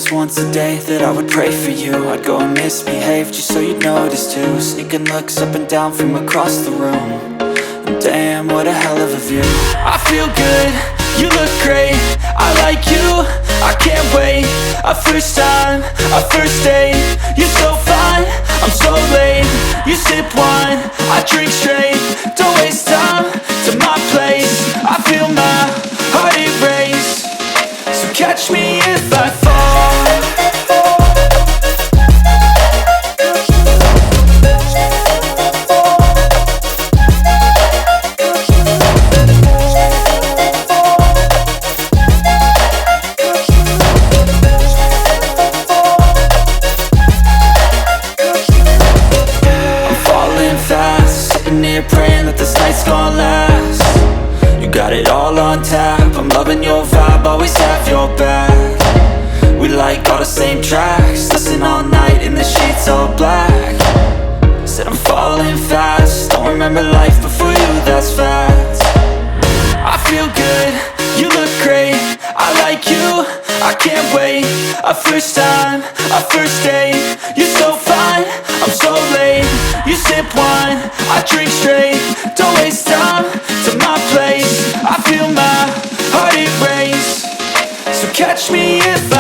just once a day that I would pray for you. I'd go and misbehave just so you'd notice too. Sneaking looks up and down from across the room. And damn, what a hell of a view. I feel good, you look great, I like you, I can't wait. A first time, a first date, you're so fine, I'm so late. You sip wine, I drink straight, don't waste time to my place. I feel my heart erase, so catch me if I fall. Praying that this night's gonna last. You got it all on tap, I'm loving your vibe, always have your back. We like all the same tracks, listen all night in the sheets all black. Said I'm falling fast, don't remember life before you, that's fact. I feel good, you look great, I like you, I can't wait. A first time, a first date, you're so fine, I'm so late. You sip wine, I drink straight, don't waste time to my place. I feel my heart erase, so catch me if I